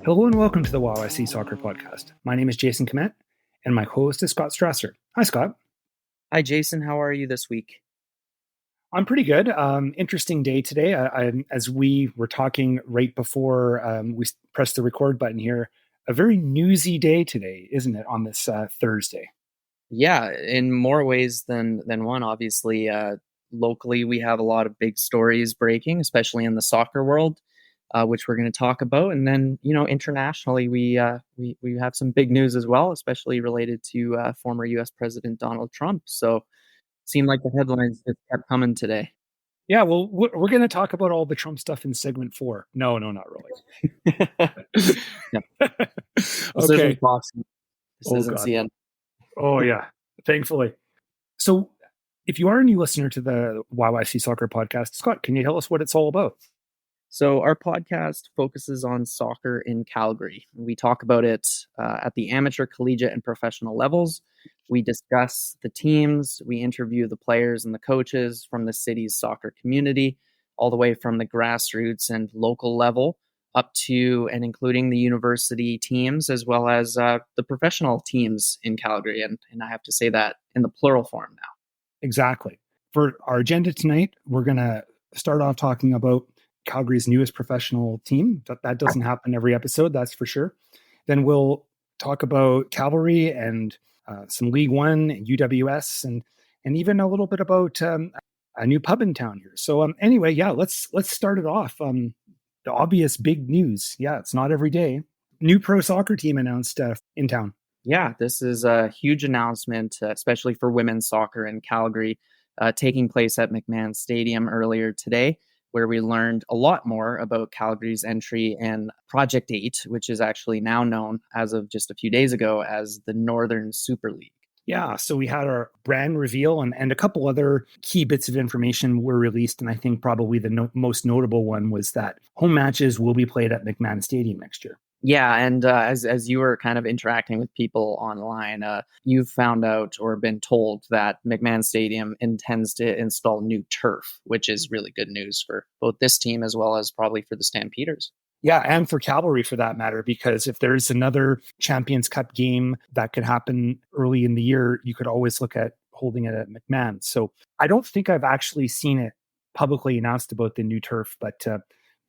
Hello and welcome to the Wow FC Soccer Podcast. My name is Jason Kmet, and my host is Scott Strasser. Hi, Scott. Hi, Jason. How are you this week? I'm pretty good. Interesting day today. As we were talking right before we pressed the record button here, a very newsy day today, isn't it, on this Thursday? Yeah, in more ways than one. Obviously, locally we have a lot of big stories breaking, especially in the soccer world, which we're going to talk about. And then, internationally, we have some big news as well, especially related to former U.S. President Donald Trump. So, it seemed like the headlines just kept coming today. Yeah, well, we're going to talk about all the Trump stuff in segment 4. No, not really. No. This Okay. isn't boxing. This isn't God. CN. Oh, yeah. Thankfully. So, if you are a new listener to the YYC Soccer Podcast, Scott, can you tell us what it's all about? So our podcast focuses on soccer in Calgary. We talk about it at the amateur, collegiate, and professional levels. We discuss the teams. We interview the players and the coaches from the city's soccer community, all the way from the grassroots and local level up to and including the university teams, as well as the professional teams in Calgary. And I have to say that in the plural form now. Exactly. For our agenda tonight, we're going to start off talking about Calgary's newest professional team. That doesn't happen every episode, that's for sure. Then we'll talk about Cavalry and some League One and UWS and even a little bit about a new pub in town here. So anyway, yeah, let's start it off. The obvious big news. Yeah, it's not every day. New pro soccer team announced in town. Yeah, this is a huge announcement, especially for women's soccer in Calgary, taking place at McMahon Stadium earlier today, where we learned a lot more about Calgary's entry in Project 8, which is actually now known as of just a few days ago as the Northern Super League. Yeah, so we had our brand reveal and a couple other key bits of information were released. And I think probably the most notable one was that home matches will be played at McMahon Stadium next year. Yeah, and as you were kind of interacting with people online, you've found out or been told that McMahon Stadium intends to install new turf, which is really good news for both this team as well as probably for the Stampeders. Yeah, and for Cavalry for that matter, because if there's another Champions Cup game that could happen early in the year, you could always look at holding it at McMahon. So I don't think I've actually seen it publicly announced about the new turf, but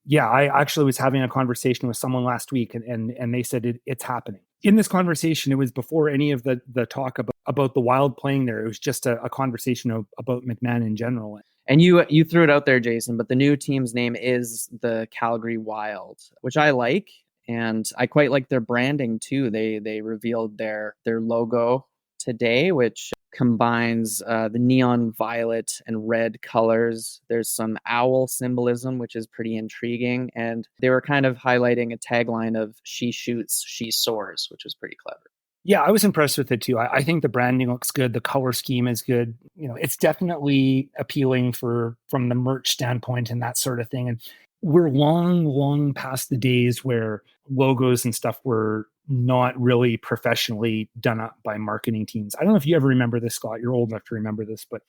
yeah, I actually was having a conversation with someone last week and they said it's happening. In this conversation, it was before any of the talk about the Wild playing there. It was just a conversation about McMahon in general. And you threw it out there, Jason, but the new team's name is the Calgary Wild, which I like. And I quite like their branding too. They revealed their logo today, which combines the neon violet and red colors. There's some owl symbolism, which is pretty intriguing. And they were kind of highlighting a tagline of "She shoots, she soars," which was pretty clever. Yeah, I was impressed with it too. I think the branding looks good. The color scheme is good. It's definitely appealing from the merch standpoint and that sort of thing. And we're long past the days where logos and stuff were not really professionally done up by marketing teams. I don't know if you ever remember this, Scott. You're old enough to remember this, but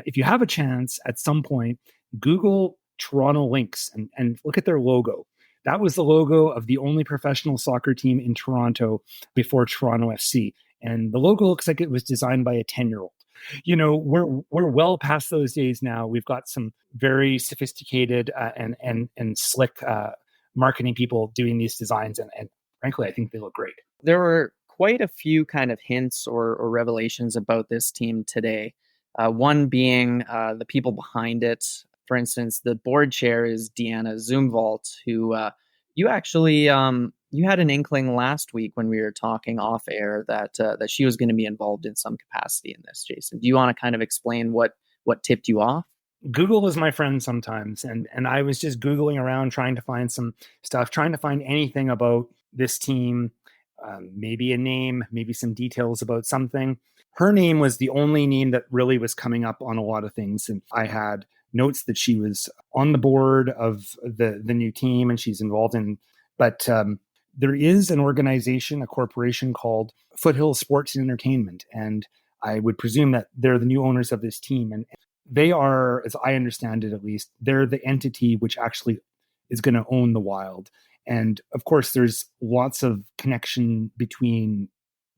if you have a chance at some point, Google Toronto Lynx and look at their logo. That was the logo of the only professional soccer team in Toronto before Toronto FC. And the logo looks like it was designed by a 10-year-old. We're well past those days now. We've got some very sophisticated and slick marketing people doing these designs. And frankly, I think they look great. There were quite a few kind of hints or revelations about this team today. One being the people behind it. For instance, the board chair is Deanna Zumwalt, who you actually you had an inkling last week when we were talking off air that she was going to be involved in some capacity in this. Jason, do you want to kind of explain what tipped you off? Google is my friend sometimes, and I was just Googling around trying to find some stuff, trying to find anything about this team, maybe a name, maybe some details about something. Her name was the only name that really was coming up on a lot of things, and I had notes that she was on the board of the new team and she's involved in, but there is an organization, a corporation called Foothills Sports and Entertainment. And I would presume that they're the new owners of this team. And they are, as I understand it, at least, they're the entity which actually is going to own the Wild. And of course, there's lots of connection between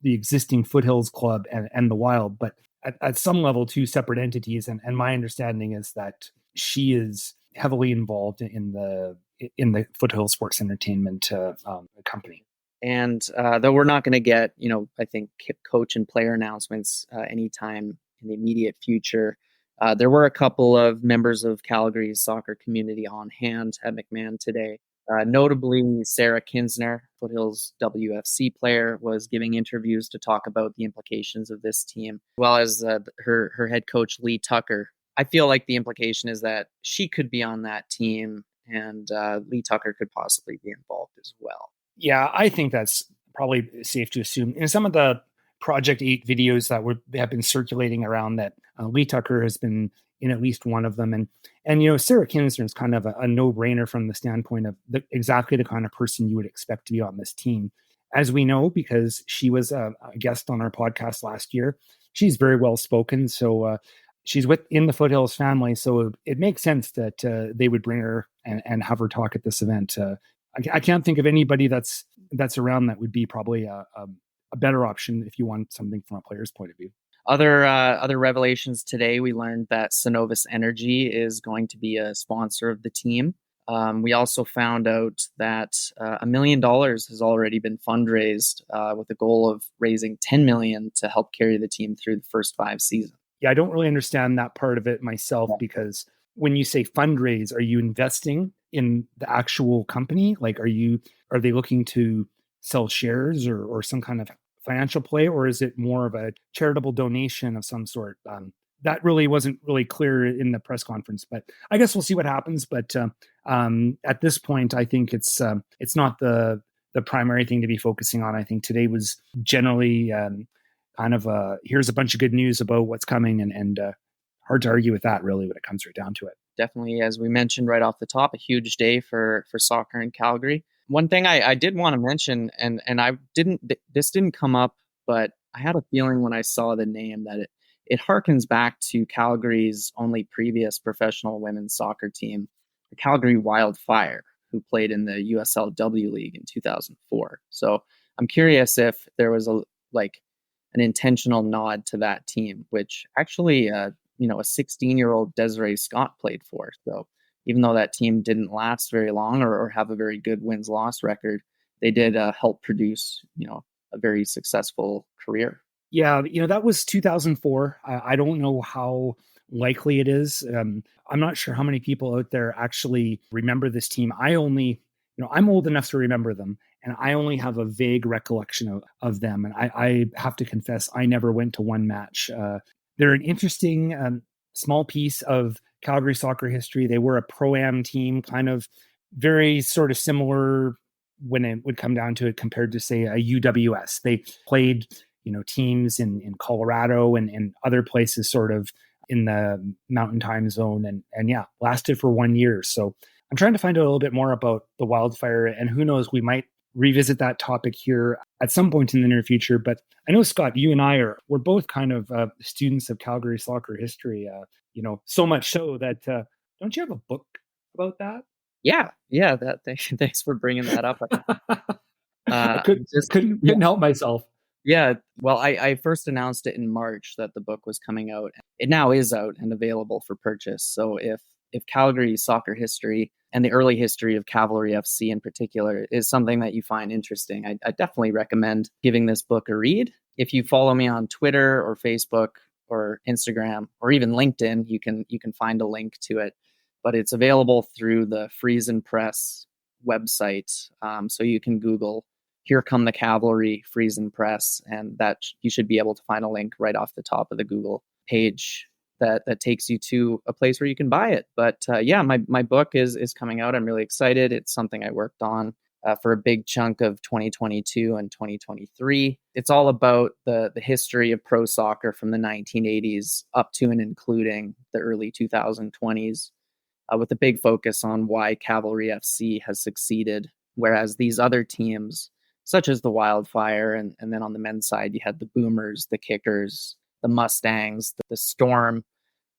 the existing Foothills club and the Wild, but at some level, two separate entities. And my understanding is that she is heavily involved in the Foothills Sports Entertainment company. And though we're not going to get, I think coach and player announcements anytime in the immediate future, there were a couple of members of Calgary's soccer community on hand at McMahon today. Notably, Sarah Kinsner, Foothills WFC player, was giving interviews to talk about the implications of this team, as well as her head coach, Lee Tucker. I feel like the implication is that she could be on that team, and Lee Tucker could possibly be involved as well. Yeah, I think that's probably safe to assume. In some of the Project 8 videos that have been circulating around, that Lee Tucker has been in at least one of them. And Sarah Kinsner is kind of a no-brainer from the standpoint of exactly the kind of person you would expect to be on this team. As we know, because she was a guest on our podcast last year, she's very well-spoken. So she's in the Foothills family. So it makes sense that they would bring her and have her talk at this event. I can't think of anybody that's around that would be probably a better option if you want something from a player's point of view. Other revelations today, we learned that Synovus Energy is going to be a sponsor of the team. We also found out that $1 million has already been fundraised with a goal of raising $10 million to help carry the team through the first 5 seasons. Yeah, I don't really understand that part of it myself, because when you say fundraise, are you investing in the actual company? Like, are they looking to sell shares or some kind of financial play, or is it more of a charitable donation of some sort? That really wasn't really clear in the press conference, but I guess we'll see what happens. But at this point, I think it's not the primary thing to be focusing on. I think today was generally kind of here's a bunch of good news about what's coming, and hard to argue with that, really, when it comes right down to it. Definitely, as we mentioned right off the top, a huge day for soccer in Calgary. One thing I did want to mention, and this didn't come up, but I had a feeling when I saw the name that it harkens back to Calgary's only previous professional women's soccer team, the Calgary Wild Fire, who played in the USLW League in 2004. So I'm curious if there was an intentional nod to that team, which actually a 16-year-old Desiree Scott played for. So even though that team didn't last very long or have a very good wins-loss record, they did help produce, a very successful career. Yeah, that was 2004. I don't know how likely it is. I'm not sure how many people out there actually remember this team. I'm old enough to remember them, and I only have a vague recollection of them. And I have to confess, I never went to one match. They're an interesting small piece of Calgary soccer history. They were a pro-am team, kind of very sort of similar when it would come down to it compared to, say, a UWS. They played, teams in Colorado and other places sort of in the Mountain Time Zone, and yeah, lasted for 1 year. So I'm trying to find out a little bit more about the Wildfire, and who knows, we might revisit that topic here at some point in the near future. But I know, Scott, you and we're both kind of students of Calgary soccer history, so much so that don't you have a book about that? Yeah. Thanks for bringing that up. I couldn't help myself. Yeah, well, I first announced it in March that the book was coming out. It now is out and available for purchase. So if Calgary soccer history and the early history of Cavalry FC in particular is something that you find interesting, I definitely recommend giving this book a read. If you follow me on Twitter or Facebook or Instagram or even LinkedIn, you can find a link to it. But it's available through the Friesen Press website. So you can Google "Here Come the Cavalry Friesen Press," and that you should be able to find a link right off the top of the Google page that takes you to a place where you can buy it. But my book is coming out. I'm really excited. It's something I worked on for a big chunk of 2022 and 2023. It's all about the history of pro soccer from the 1980s up to and including the early 2020s, with a big focus on why Cavalry FC has succeeded, whereas these other teams, such as the Wildfire, and then on the men's side, you had the Boomers, the Kickers, the Mustangs, the Storm,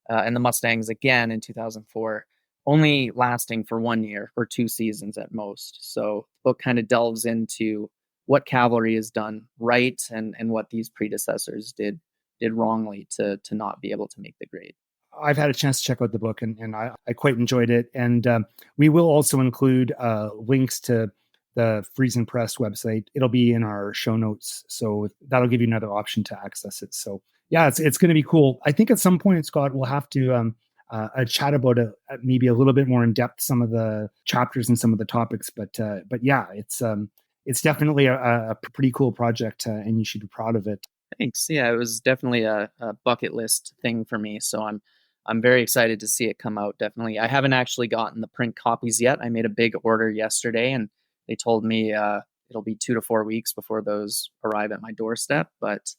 and the Mustangs again in 2004, only lasting for 1 year or 2 seasons at most. So the book kind of delves into what Cavalry has done right and what these predecessors did wrongly to not be able to make the grade. I've had a chance to check out the book, and I quite enjoyed it. And we will also include links to the Friesen Press website. It'll be in our show notes, so that'll give you another option to access it. So yeah, it's going to be cool. I think at some point, Scott, we'll have to chat about maybe a little bit more in depth some of the chapters and some of the topics. But yeah, it's definitely a pretty cool project, and you should be proud of it. Thanks. Yeah, it was definitely a bucket list thing for me. So I'm very excited to see it come out. Definitely. I haven't actually gotten the print copies yet. I made a big order yesterday, and they told me it'll be 2 to 4 weeks before those arrive at my doorstep. But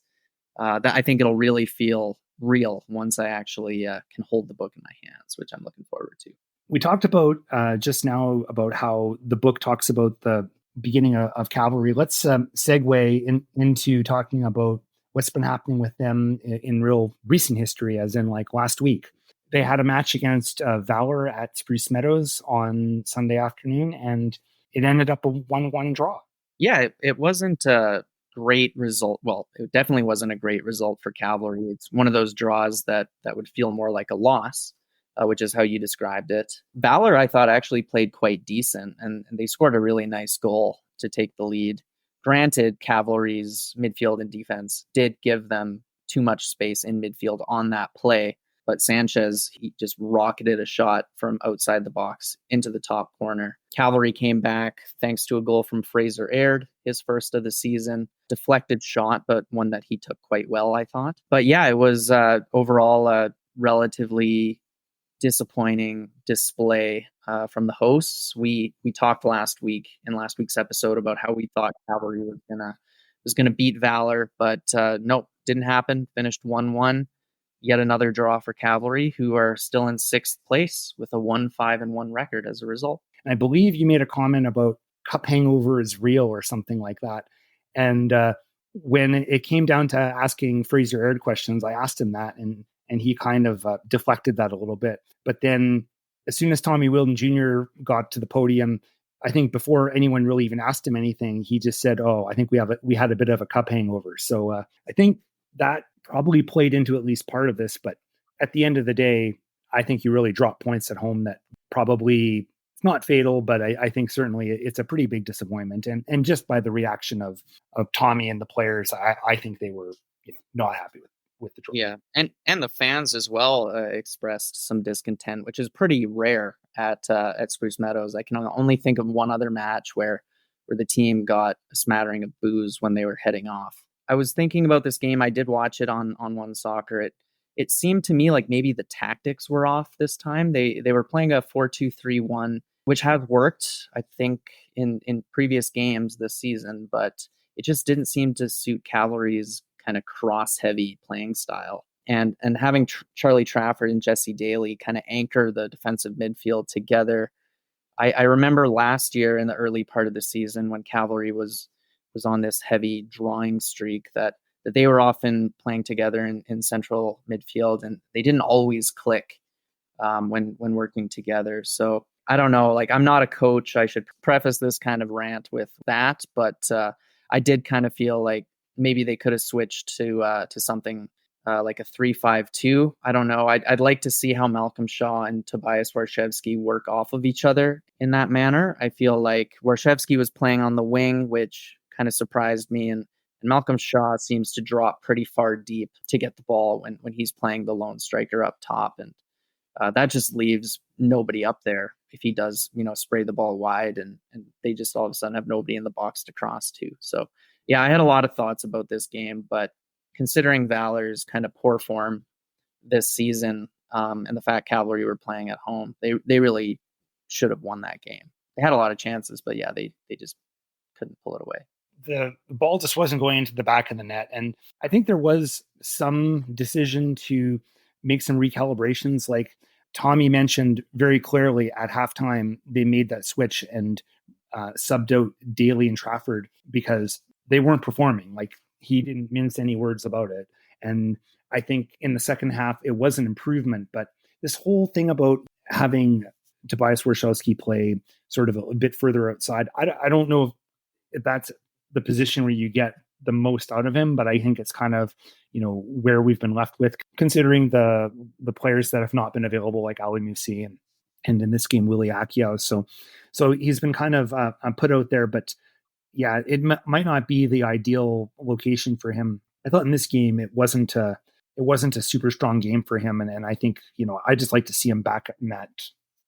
I think it'll really feel real once I actually can hold the book in my hands, which I'm looking forward to. We talked about just now about how the book talks about the beginning of Cavalry. Let's segue into talking about what's been happening with them in real recent history, as in like last week. They had a match against Valour at Spruce Meadows on Sunday afternoon, and it ended up a 1-1 draw. Yeah, it wasn't a great result. Well, it definitely wasn't a great result for Cavalry. It's one of those draws that would feel more like a loss, which is how you described it. Valour, I thought, actually played quite decent, and they scored a really nice goal to take the lead. Granted, Cavalry's midfield and defense did give them too much space in midfield on that play, but Sanchez, he just rocketed a shot from outside the box into the top corner. Cavalry came back thanks to a goal from Fraser Aird, his first of the season. Deflected shot, but one that he took quite well, I thought. But yeah, it was overall a relatively disappointing display from the hosts. We talked last week's episode about how we thought Cavalry was gonna beat Valour, but nope, didn't happen. Finished 1-1. Yet another draw for Cavalry, who are still in 6th place with a 1-5-1 record as a result. And I believe you made a comment about cup hangover is real or something like that. And when it came down to asking Fraser Aird questions, I asked him that, and he kind of deflected that a little bit. But then as soon as Tommy Wilden Jr. got to the podium, I think before anyone really even asked him anything, he just said, "Oh, I think we had a bit of a cup hangover." So I think that probably played into at least part of this. But at the end of the day, I think you really drop points at home that probably it's not fatal, but I think certainly it's a pretty big disappointment. And just by the reaction of Tommy and the players, I think they were not happy with the draw. Yeah, and the fans as well expressed some discontent, which is pretty rare at Spruce Meadows. I can only think of one other match where the team got a smattering of boos when they were heading off. I was thinking about this game. I did watch it on One Soccer. It seemed to me like maybe the tactics were off this time. They were playing a 4-2-3-1, which has worked, I think, in previous games this season, but it just didn't seem to suit Cavalry's kind of cross-heavy playing style. And having Charlie Trafford and Jesse Daly kind of anchor the defensive midfield together. I remember last year in the early part of the season when Cavalry was on this heavy drawing streak that they were often playing together in central midfield, and they didn't always click when working together. So I don't know, like, I'm not a coach. I should preface this kind of rant with that, but I did kind of feel like maybe they could have switched to something like a 3-5-2. I don't know. I'd like to see how Malcolm Shaw and Tobias Warshevsky work off of each other in that manner. I feel like Warshevsky was playing on the wing, which kind of surprised me, and Malcolm Shaw seems to drop pretty far deep to get the ball when he's playing the lone striker up top, and that just leaves nobody up there if he does spray the ball wide, and they just all of a sudden have nobody in the box to cross to. So yeah, I had a lot of thoughts about this game, but considering Valour's kind of poor form this season, and the fact Cavalry were playing at home, they really should have won that game. They had a lot of chances, but yeah, they just couldn't pull it away. The ball just wasn't going into the back of the net. And I think there was some decision to make some recalibrations. Like Tommy mentioned very clearly at halftime, they made that switch and subbed out Daly and Trafford because they weren't performing. Like, he didn't mince any words about it. And I think in the second half, it was an improvement. But this whole thing about having Tobias Warshawski play sort of a bit further outside. I don't know if that's the position where you get the most out of him, but I think it's kind of, where we've been left with, considering the players that have not been available, like Ali Musi and in this game, Willie Akiao. So he's been kind of put out there, but yeah, it might not be the ideal location for him. I thought in this game it wasn't a super strong game for him, and I think I just like to see him back in that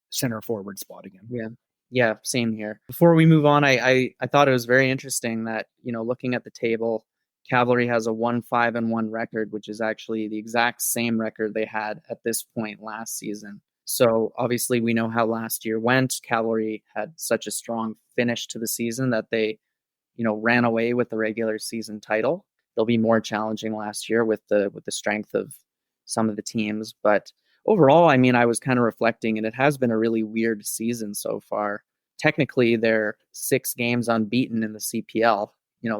center forward spot again. Yeah, same here. Before we move on, I thought it was very interesting that looking at the table, Cavalry has a 1-5-1 record, which is actually the exact same record they had at this point last season. So obviously we know how last year went. Cavalry had such a strong finish to the season that they ran away with the regular season title. They'll be more challenging last year with the strength of some of the teams. But overall, I mean, I was kind of reflecting, and it has been a really weird season so far. Technically, they're 6 games unbeaten in the CPL.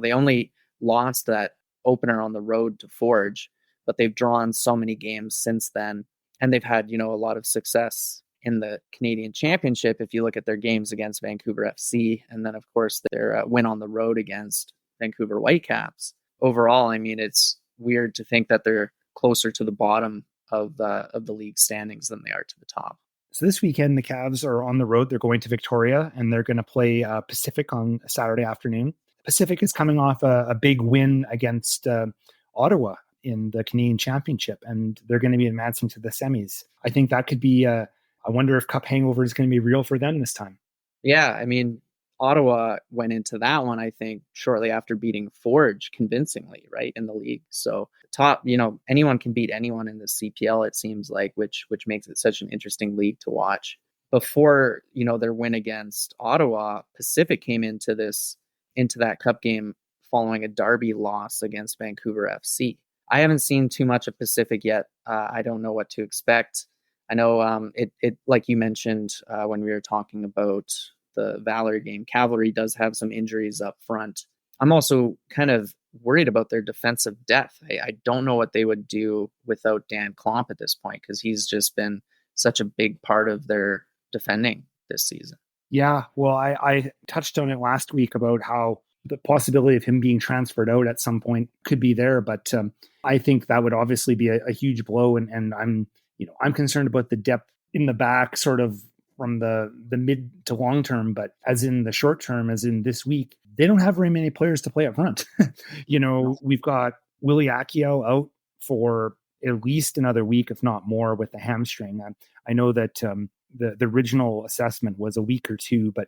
They only lost that opener on the road to Forge, but they've drawn so many games since then. And they've had, a lot of success in the Canadian Championship, if you look at their games against Vancouver FC, and then, of course, their win on the road against Vancouver Whitecaps. Overall, I mean, it's weird to think that they're closer to the bottom of the league standings than they are to the top. So this weekend, the Cavs are on the road. They're going to Victoria, and they're going to play Pacific on Saturday afternoon. Pacific is coming off a big win against Ottawa in the Canadian Championship, and they're going to be advancing to the semis. I think that could be I wonder if cup hangover is going to be real for them this time. Yeah, I mean, Ottawa went into that one, I think, shortly after beating Forge convincingly, right, in the league. So top, anyone can beat anyone in the CPL, it seems like, which makes it such an interesting league to watch. Before, their win against Ottawa, Pacific came into that cup game following a derby loss against Vancouver FC. I haven't seen too much of Pacific yet. I don't know what to expect. I know it like you mentioned when we were talking about the Valour game, Cavalry does have some injuries up front. I'm also kind of worried about their defensive depth. I don't know what they would do without Dan Klomp at this point, because he's just been such a big part of their defending this season. Yeah, well, I touched on it last week about how the possibility of him being transferred out at some point could be there, but I think that would obviously be a huge blow, and I'm concerned about the depth in the back, sort of from the mid to long term, but as in the short term, as in this week, they don't have very many players to play up front. We've got Willie Akiao out for at least another week, if not more, with the hamstring. I know that the original assessment was a week or 2, but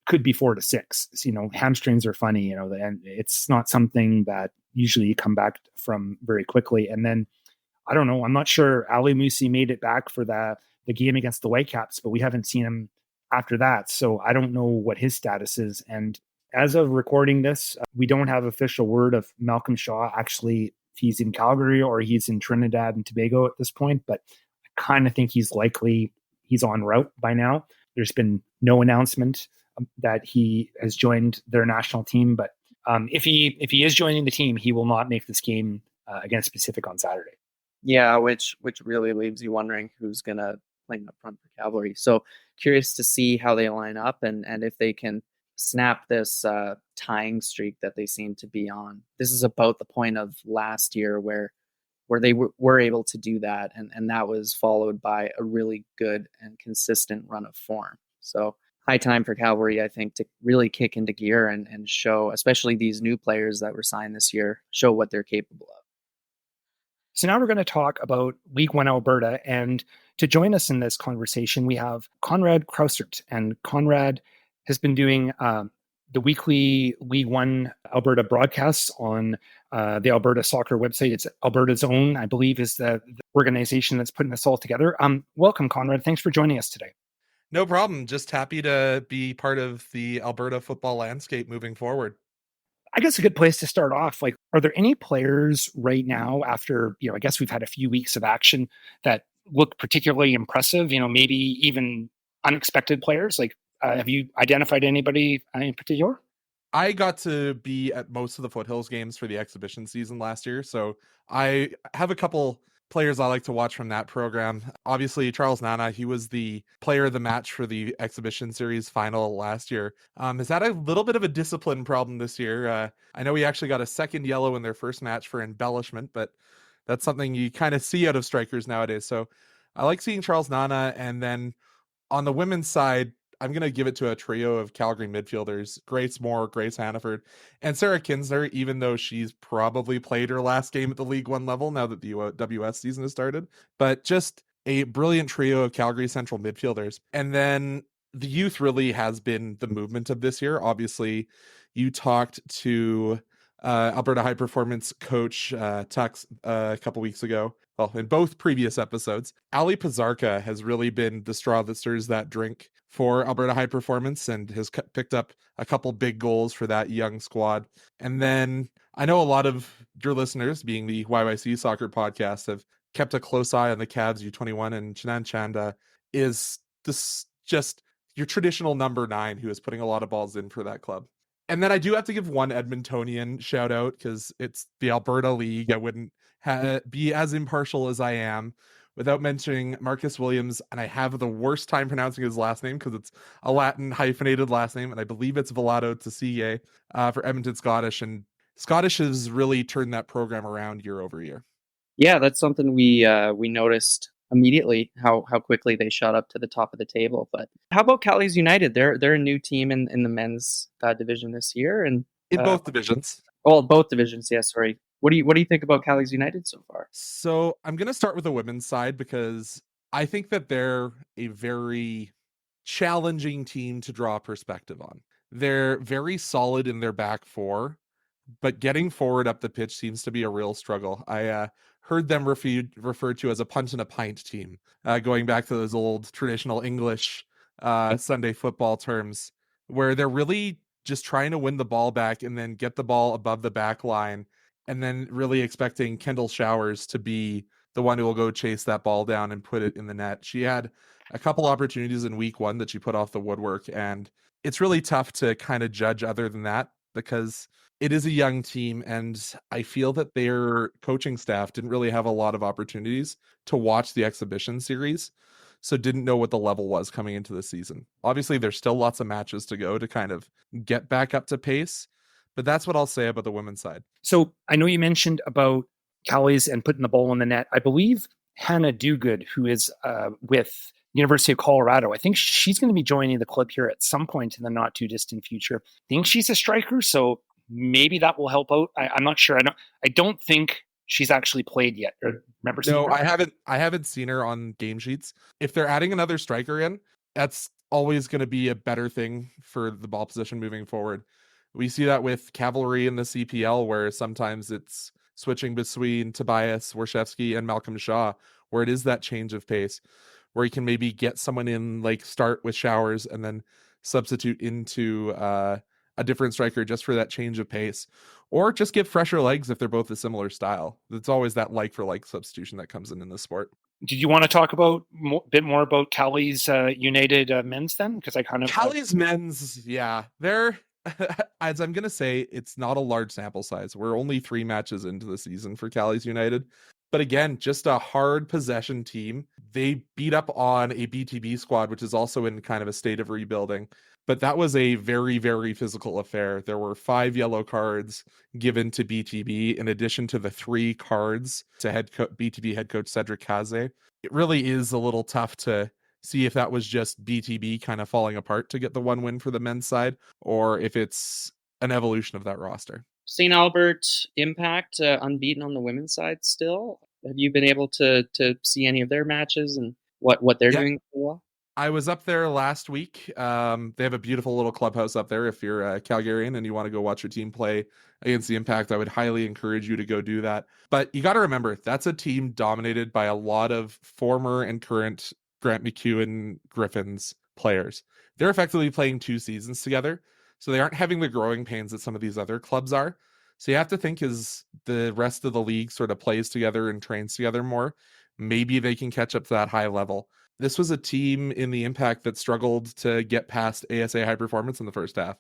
could be 4 to 6. Hamstrings are funny, and it's not something that usually you come back from very quickly. And then, I don't know, I'm not sure Ali Musi made it back for the game against the Whitecaps, but we haven't seen him after that. So I don't know what his status is. And as of recording this, we don't have official word of Malcolm Shaw actually, if he's in Calgary or he's in Trinidad and Tobago at this point, but I kind of think he's en route by now. There's been no announcement that he has joined their national team, but if he is joining the team, he will not make this game against Pacific on Saturday. Yeah, which really leaves you wondering who's going to play up front for Cavalry. So curious to see how they line up and if they can snap this tying streak that they seem to be on. This is about the point of last year where they were able to do that, and that was followed by a really good and consistent run of form. So high time for Cavalry, I think, to really kick into gear and show, especially these new players that were signed this year, show what they're capable of. So now we're going to talk about League One Alberta, and to join us in this conversation, we have Conrad Krausert, and Conrad has been doing the weekly League One Alberta broadcasts on the Alberta soccer website. It's Alberta's Own, I believe, is the organization that's putting this all together. Welcome, Conrad. Thanks for joining us today. No problem. Just happy to be part of the Alberta football landscape moving forward. I guess a good place to start off, are there any players right now after, I guess we've had a few weeks of action that look particularly impressive, maybe even unexpected players? Have you identified anybody in particular? I got to be at most of the Foothills games for the exhibition season last year, so I have a couple players I like to watch from that program. Obviously, Charles Nana, he was the player of the match for the exhibition series final last year. Has had a little bit of a discipline problem this year. I know he actually got a second yellow in their first match for embellishment, but that's something you kind of see out of strikers nowadays. So I like seeing Charles Nana. And then on the women's side, I'm going to give it to a trio of Calgary midfielders, Grace Moore, Grace Hannaford, and Sarah Kinsler, even though she's probably played her last game at the League One level now that the WS season has started. But just a brilliant trio of Calgary Central midfielders. And then the youth really has been the movement of this year. Obviously, you talked to Alberta High Performance coach Tux a couple weeks ago. Well, in both previous episodes, Ali Pizarka has really been the straw that stirs that drink for Alberta High Performance and has picked up a couple big goals for that young squad. And then I know a lot of your listeners, being the YYC Soccer podcast, have kept a close eye on the Cavs U21, and Chanan Chanda is this just your traditional number 9 who is putting a lot of balls in for that club. And then I do have to give one Edmontonian shout out because it's the Alberta League. I wouldn't be as impartial as I am without mentioning Marcus Williams. And I have the worst time pronouncing his last name because it's a Latin hyphenated last name. And I believe it's Vallado Tasiye for Edmonton Scottish. And Scottish has really turned that program around year over year. Yeah, that's something we noticed immediately how quickly they shot up to the top of the table. But how about Calgary United? They're a new team in the men's division this year, and in both divisions. Oh, both divisions. Yeah, sorry. What do you think about Calgary United so far? So I'm going to start with the women's side because I think that they're a very challenging team to draw perspective on. They're very solid in their back four, but getting forward up the pitch seems to be a real struggle. I heard them referred to as a punt and a pint team, going back to those old traditional English Sunday football terms, where they're really just trying to win the ball back and then get the ball above the back line, and then really expecting Kendall Showers to be the one who will go chase that ball down and put it in the net. She had a couple opportunities in week 1 that she put off the woodwork, and it's really tough to kind of judge other than that because it is a young team, and I feel that their coaching staff didn't really have a lot of opportunities to watch the exhibition series, so didn't know what the level was coming into the season. Obviously, there's still lots of matches to go to kind of get back up to pace, but that's what I'll say about the women's side. So I know you mentioned about Cowleys and putting the ball in the net. I believe Hannah Duguid, who is with University of Colorado, I think she's going to be joining the club here at some point in the not too distant future. I think she's a striker, so maybe that will help out. I'm not sure. I don't think she's actually played yet. Remember? No, I haven't seen her on game sheets. If they're adding another striker in, that's always going to be a better thing for the ball position moving forward. We see that with Cavalry in the CPL, where sometimes it's switching between Tobias Warshevsky and Malcolm Shaw, where it is that change of pace, where you can maybe get someone in, like start with Showers and then substitute into a different striker just for that change of pace, or just give fresher legs if they're both a similar style. It's always that like for like substitution that comes in the sport. Did you want to talk about a bit more about Cowleys United men's then? Because I kind of Cowleys men's, yeah, they're as I'm gonna say, it's not a large sample size. We're only 3 matches into the season for Cowleys United. But again, just a hard possession team. They beat up on a BTB squad, which is also in kind of a state of rebuilding. But that was a very, very physical affair. There were 5 yellow cards given to BTB, in addition to the 3 cards to BTB head coach Cedric Kaze. It really is a little tough to see if that was just BTB kind of falling apart to get the 1 win for the men's side, or if it's an evolution of that roster. St. Albert Impact unbeaten on the women's side still. Have you been able to see any of their matches and what they're doing? I was up there last week. They have a beautiful little clubhouse up there. If you're a Calgarian and you want to go watch your team play against the Impact, I would highly encourage you to go do that. But you got to remember, that's a team dominated by a lot of former and current Grant McEwen Griffins players. They're effectively playing 2 seasons together, so they aren't having the growing pains that some of these other clubs are. So you have to think, as the rest of the league sort of plays together and trains together more, maybe they can catch up to that high level. This was a team in the Impact that struggled to get past ASA High Performance in the first half.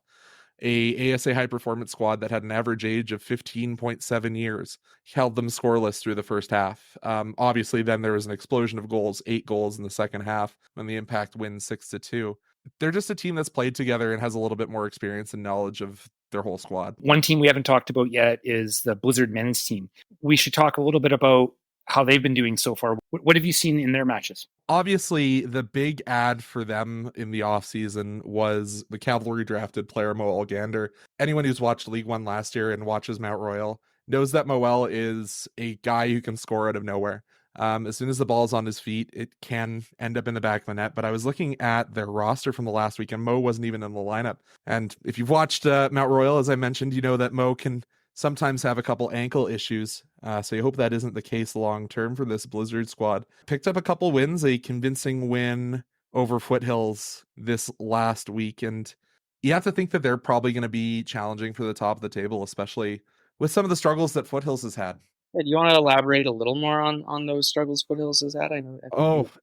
a ASA high performance squad that had an average age of 15.7 years, held them scoreless through the first half. Obviously, then there was an explosion of goals, 8 goals in the second half when the Impact wins 6-2. They're just a team that's played together and has a little bit more experience and knowledge of their whole squad. One team we haven't talked about yet is the Blizzard men's team. We should talk a little bit about how they've been doing so far. What have you seen in their matches? Obviously, the big ad for them in the offseason was the Cavalry drafted player Moel Gander. Anyone who's watched League One last year and watches Mount Royal knows that Moel is a guy who can score out of nowhere. As soon as the ball's on his feet, it can end up in the back of the net. But I was looking at their roster from the last week, and Mo wasn't even in the lineup. And if you've watched Mount Royal, as I mentioned, you know that Mo can sometimes have a couple ankle issues. So you hope that isn't the case long term for this Blizzard squad. Picked up a couple wins, a convincing win over Foothills this last week. And you have to think that they're probably going to be challenging for the top of the table, especially with some of the struggles that Foothills has had. Do you want to elaborate a little more on those struggles Foothills has had?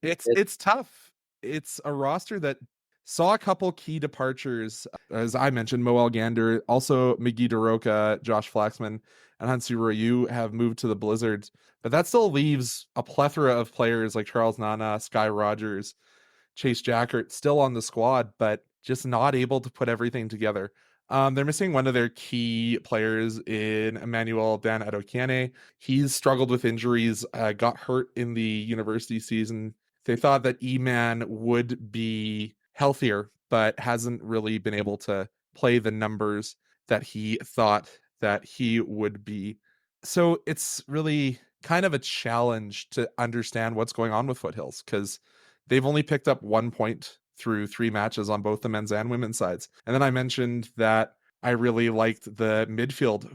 It's tough. It's a roster that saw a couple key departures, as I mentioned, Moel Gander, also Miggy DeRoca, Josh Flaxman, and Hansu Royu have moved to the Blizzards. But that still leaves a plethora of players like Charles Nana, Sky Rogers, Chase Jackert still on the squad, but just not able to put everything together. They're missing one of their key players in Emmanuel Dan Adokiene. He's struggled with injuries, got hurt in the university season. They thought that E-Man would be healthier, but hasn't really been able to play the numbers that he thought that he would be. So it's really kind of a challenge to understand what's going on with Foothills, because they've only picked up 1 point through 3 matches on both the men's and women's sides. And then I mentioned that I really liked the midfield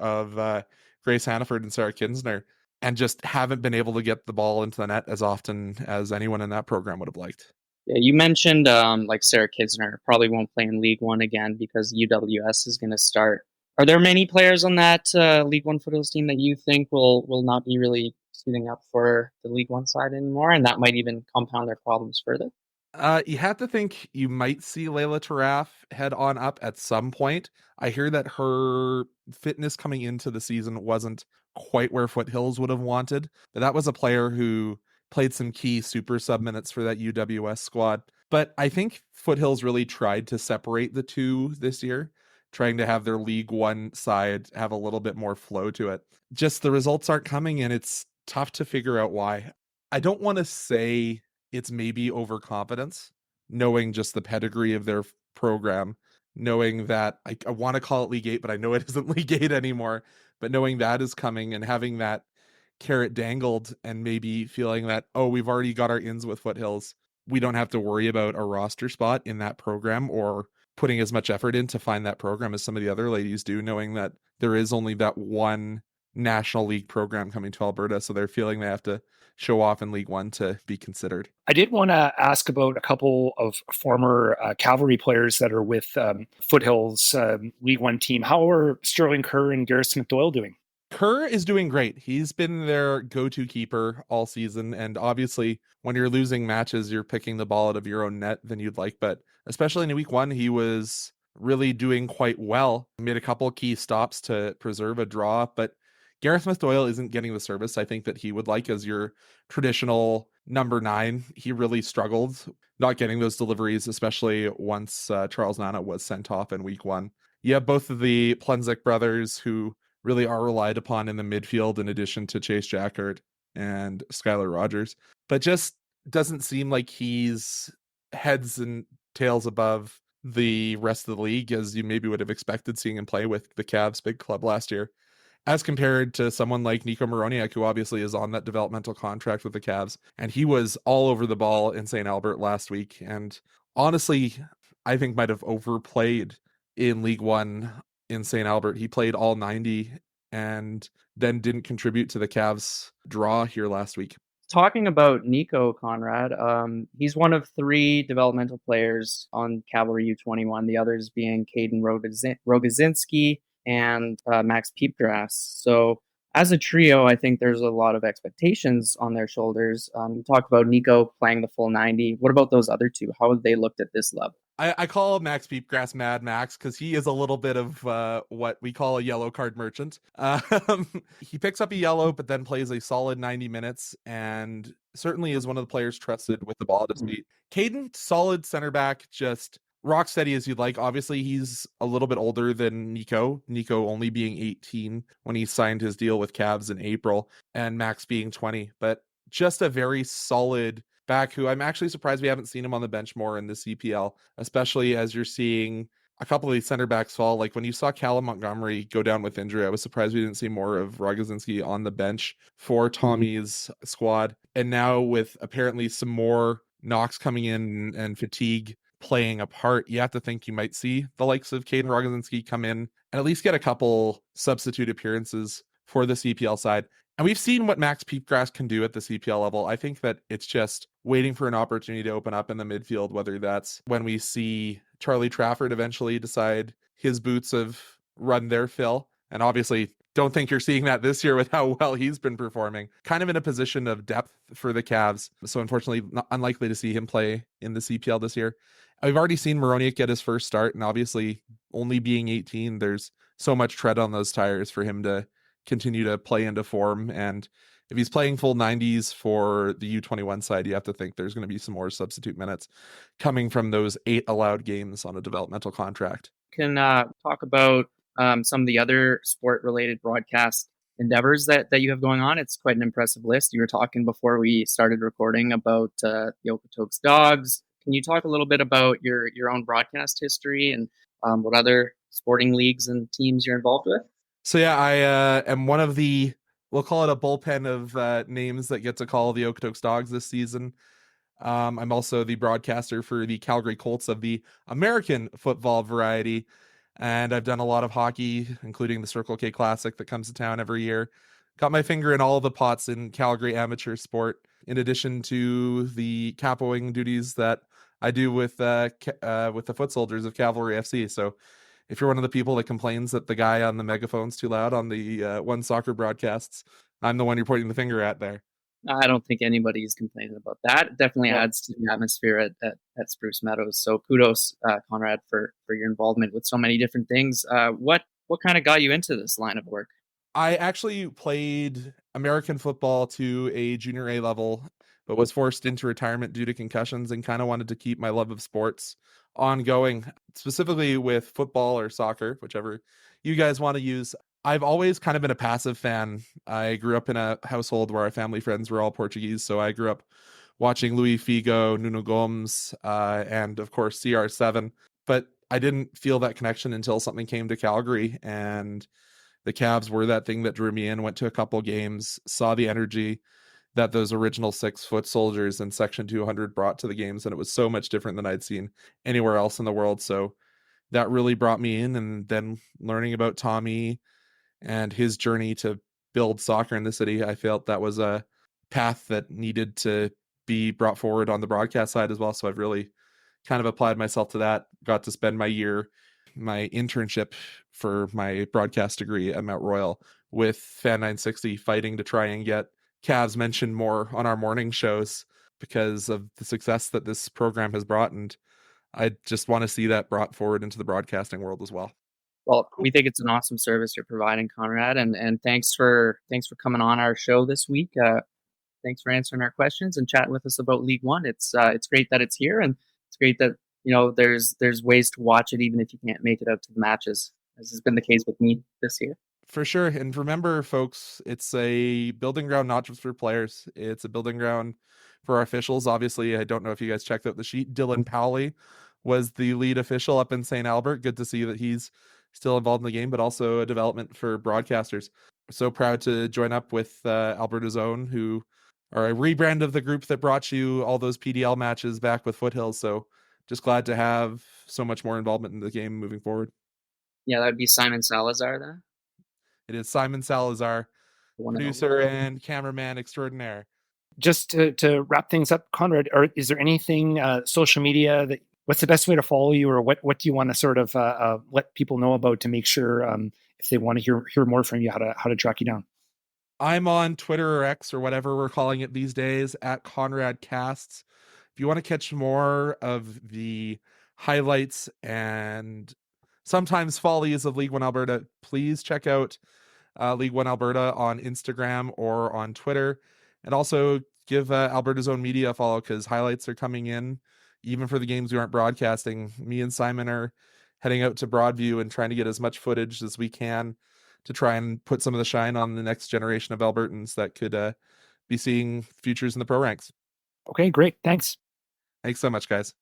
of Grace Hannaford and Sarah Kinsner, and just haven't been able to get the ball into the net as often as anyone in that program would have liked. Yeah, you mentioned like Sarah Kinsner probably won't play in League One again because UWS is going to start. Are there many players on that League One Foothills team that you think will not be really suiting up for the League One side anymore, and that might even compound their problems further? You have to think you might see Layla Taraf head on up at some point. I hear that her fitness coming into the season wasn't quite where Foothills would have wanted, but that was a player who played some key super sub minutes for that UWS squad. But I think Foothills really tried to separate the two this year, trying to have their League One side have a little bit more flow to it. Just the results aren't coming, and it's tough to figure out why. I don't want to say it's maybe overconfidence, knowing just the pedigree of their program, knowing that I want to call it League 8, but I know it isn't League 8 anymore, but knowing that is coming and having that carrot dangled and maybe feeling that, oh, we've already got our ins with Foothills. We don't have to worry about a roster spot in that program or putting as much effort in to find that program as some of the other ladies do, knowing that there is only that one National League program coming to Alberta. So they're feeling they have to show off in League One to be considered. I did want to ask about a couple of former Cavalry players that are with Foothills League One team. How are Sterling Kerr and Gareth Smith-Doyle doing? Kerr is doing great. He's been their go-to keeper all season. And obviously, when you're losing matches, you're picking the ball out of your own net than you'd like. But especially in week 1, he was really doing quite well. He made a couple key stops to preserve a draw. But Gareth Smith-Doyle isn't getting the service I think that he would like as your traditional number 9. He really struggled not getting those deliveries, especially once Charles Nana was sent off in week 1. You have both of the Plenzik brothers who really are relied upon in the midfield in addition to Chase Jackert and Skylar Rogers, but just doesn't seem like he's heads and tails above the rest of the league as you maybe would have expected seeing him play with the Cavs big club last year, as compared to someone like Nico Moroniak, who obviously is on that developmental contract with the Cavs, and he was all over the ball in St. Albert last week, and honestly, I think might have overplayed in League One in St. Albert. He played all 90 and then didn't contribute to the Cavs draw here last week. Talking about Nico, Conrad, he's one of 3 developmental players on Cavalry U21, the others being Caden Rogozinski and Max Peepgrass. So as a trio, I think there's a lot of expectations on their shoulders. You talk about Nico playing the full 90. What about those other 2? How have they looked at this level? I call Max Peepgrass Mad Max because he is a little bit of what we call a yellow card merchant. He picks up a yellow, but then plays a solid 90 minutes and certainly is one of the players trusted with the ball at his feet. Caden, solid center back, just rock steady as you'd like. Obviously, he's a little bit older than Nico only being 18 when he signed his deal with Cavs in April, and Max being 20. But just a very solid back who I'm actually surprised we haven't seen him on the bench more in the CPL, especially as you're seeing a couple of these center backs fall. Like when you saw Callum Montgomery go down with injury, I was surprised we didn't see more of Rogozinski on the bench for Tommy's squad. And now with apparently some more knocks coming in and fatigue playing a part, you have to think you might see the likes of Caden Rogozinski come in and at least get a couple substitute appearances for the CPL side. And we've seen what Max Peepgrass can do at the CPL level. I think that it's just waiting for an opportunity to open up in the midfield, whether that's when we see Charlie Trafford eventually decide his boots have run their fill. And obviously, don't think you're seeing that this year with how well he's been performing. Kind of in a position of depth for the Cavs. So unfortunately, unlikely to see him play in the CPL this year. We've already seen Moroniak get his first start, and obviously only being 18, there's so much tread on those tires for him to continue to play into form. And if he's playing full 90s for the U21 side, you have to think there's going to be some more substitute minutes coming from those 8 allowed games on a developmental contract. Can talk about some of the other sport-related broadcast endeavors that you have going on. It's quite an impressive list. You were talking before we started recording about the Okotoks Dogs. Can you talk a little bit about your own broadcast history and what other sporting leagues and teams you're involved with? So yeah, I am one of the, we'll call it a bullpen of names that get to call the Okotoks Dogs this season. I'm also the broadcaster for the Calgary Colts of the American football variety. And I've done a lot of hockey, including the Circle K Classic that comes to town every year. Got my finger in all the pots in Calgary amateur sport, in addition to the capoing duties that I do with the foot soldiers of Cavalry FC. So if you're one of the people that complains that the guy on the megaphone's too loud on the One Soccer broadcasts, I'm the one you're pointing the finger at there. I don't think anybody's complaining about that. It definitely adds to the atmosphere at Spruce Meadows. So kudos, Conrad, for your involvement with so many different things. What kind of got you into this line of work? I actually played American football to a junior A level, but was forced into retirement due to concussions and kind of wanted to keep my love of sports ongoing, specifically with football or soccer, whichever you guys want to use. I've always kind of been a passive fan. I grew up in a household where our family friends were all Portuguese, so I grew up watching Luis Figo, Nuno Gomes, and of course CR7. But I didn't feel that connection until something came to Calgary, and the Cavs were that thing that drew me in. Went to a couple games, saw the energy that those original 6-foot soldiers in Section 200 brought to the games, and it was so much different than I'd seen anywhere else in the world. So that really brought me in, and then learning about Tommy and his journey to build soccer in the city, I felt that was a path that needed to be brought forward on the broadcast side as well. So I've really kind of applied myself to that. Got to spend my internship for my broadcast degree at Mount Royal with Fan 960, fighting to try and get Cavs mentioned more on our morning shows because of the success that this program has brought. And I just want to see that brought forward into the broadcasting world as well. Well, we think it's an awesome service you're providing, Conrad, and thanks for coming on our show this week. Thanks for answering our questions and chatting with us about League One. It's great that it's here, and it's great that there's ways to watch it even if you can't make it out to the matches, as has been the case with me this year. For sure, and remember, folks, it's a building ground not just for players; it's a building ground for our officials. Obviously, I don't know if you guys checked out the sheet. Dylan Powley was the lead official up in St. Albert. Good to see that he's still involved in the game, but also a development for broadcasters. So proud to join up with Alberta's Own, who are a rebrand of the group that brought you all those PDL matches back with Foothills. So just glad to have so much more involvement in the game moving forward. Yeah, that would be Simon Salazar then. It is Simon Salazar, producer and cameraman extraordinaire. Just to wrap things up, Conrad, is there anything social media that, what's the best way to follow you, or what do you want to sort of let people know about to make sure if they want to hear more from you, how to track you down? I'm on Twitter or X or whatever we're calling it these days at Conrad Casts. If you want to catch more of the highlights and sometimes follies of League One Alberta, please check out League One Alberta on Instagram or on Twitter. And also give Alberta's Own Media a follow, because highlights are coming in even for the games we aren't broadcasting. Me and Simon are heading out to Broadview and trying to get as much footage as we can to try and put some of the shine on the next generation of Albertans that could be seeing futures in the pro ranks. Okay, great. Thanks. Thanks so much, guys.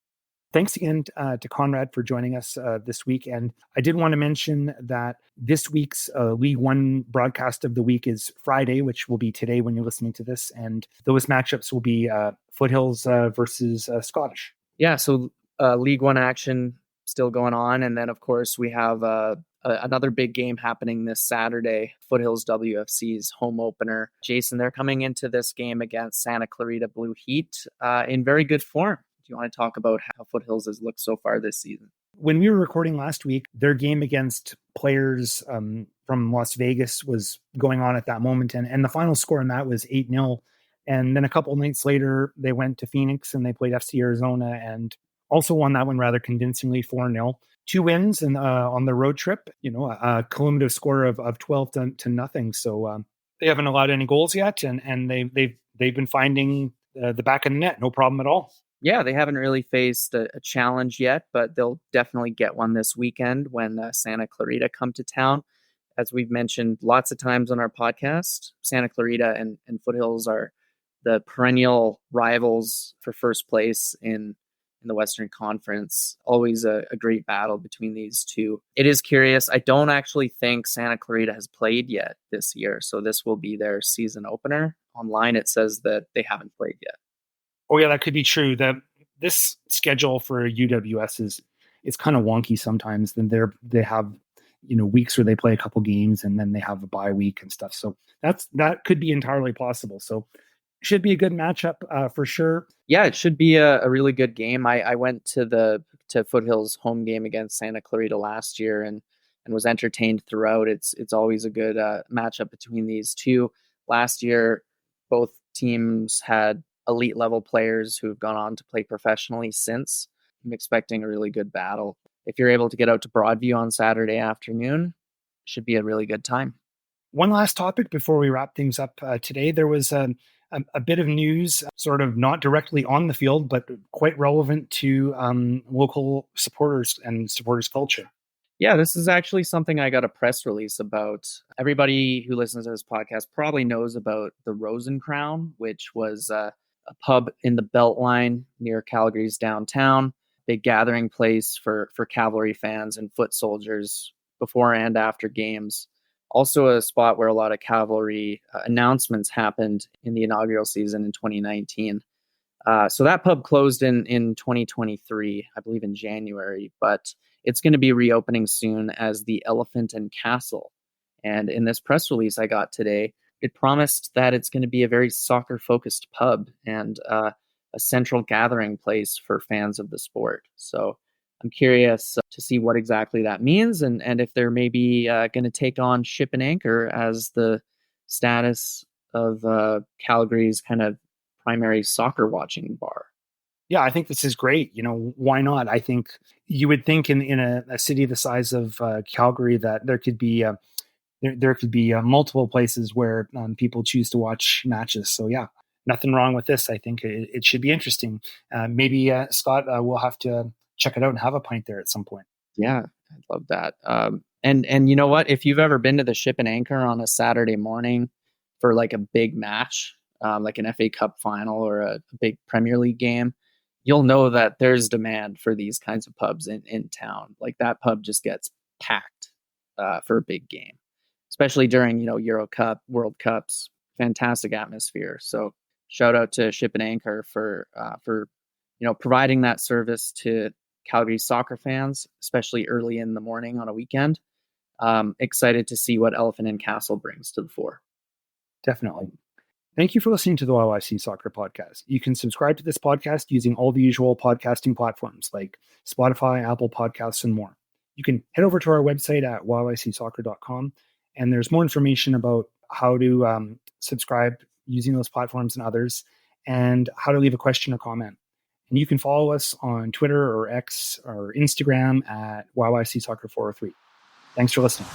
Thanks again to Conrad for joining us this week. And I did want to mention that this week's League One broadcast of the week is Friday, which will be today when you're listening to this. And those matchups will be Foothills versus Scottish. Yeah, so League One action still going on. And then, of course, we have another big game happening this Saturday, Foothills WFC's home opener. Jason, they're coming into this game against Santa Clarita Blue Heat in very good form. Do you want to talk about how Foothills has looked so far this season? When we were recording last week, their game against players from Las Vegas was going on at that moment. And the final score in that was 8-0. And then a couple of nights later, they went to Phoenix and they played FC Arizona and also won that one rather convincingly, 4-0. 2 wins and on the road trip, a cumulative score of 12 to nothing. So they haven't allowed any goals yet. And they've been finding the back of the net. No problem at all. Yeah, they haven't really faced a challenge yet, but they'll definitely get one this weekend when Santa Clarita come to town. As we've mentioned lots of times on our podcast, Santa Clarita and Foothills are the perennial rivals for first place in the Western Conference. Always a great battle between these two. It is curious. I don't actually think Santa Clarita has played yet this year, so this will be their season opener. Online, it says that they haven't played yet. Oh yeah, that could be true. This schedule for UWS is kind of wonky sometimes. Then they have weeks where they play a couple games and then they have a bye week and stuff. So that could be entirely possible. So should be a good matchup for sure. Yeah, it should be a really good game. I went to Foothills home game against Santa Clarita last year and was entertained throughout. It's always a good matchup between these two. Last year, both teams had elite level players who have gone on to play professionally since. I'm expecting a really good battle. If you're able to get out to Broadview on Saturday afternoon, should be a really good time. One last topic before we wrap things up today. There was a bit of news, sort of not directly on the field, but quite relevant to local supporters and supporters culture. Yeah, this is actually something I got a press release about. Everybody who listens to this podcast probably knows about the Rosencrown, which was a pub in the Beltline near Calgary's downtown. Big gathering place for Cavalry fans and foot soldiers before and after games. Also a spot where a lot of Cavalry announcements happened in the inaugural season in 2019. So that pub closed in 2023, I believe in January, but it's going to be reopening soon as the Elephant and Castle. And in this press release I got today, it promised that it's going to be a very soccer-focused pub and a central gathering place for fans of the sport. So I'm curious to see what exactly that means and if they're maybe going to take on Ship and Anchor as the status of Calgary's kind of primary soccer watching bar. Yeah, I think this is great. Why not? I think you would think in a city the size of Calgary that there could be there could be multiple places where people choose to watch matches. So yeah, nothing wrong with this. I think it should be interesting. Maybe Scott, we'll have to check it out and have a pint there at some point. Yeah, I'd love that. And you know what? If you've ever been to the Ship and Anchor on a Saturday morning for like a big match, like an FA Cup final or a big Premier League game, you'll know that there's demand for these kinds of pubs in town. Like that pub just gets packed for a big game, especially during, Euro Cup, World Cups. Fantastic atmosphere. So shout out to Ship and Anchor for providing that service to Calgary soccer fans, especially early in the morning on a weekend. Excited to see what Elephant and Castle brings to the fore. Definitely. Thank you for listening to the YYC Soccer Podcast. You can subscribe to this podcast using all the usual podcasting platforms like Spotify, Apple Podcasts, and more. You can head over to our website at yycsoccer.com, and there's more information about how to subscribe using those platforms and others, and how to leave a question or comment. And you can follow us on Twitter or X or Instagram at YYC Soccer 403. Thanks for listening.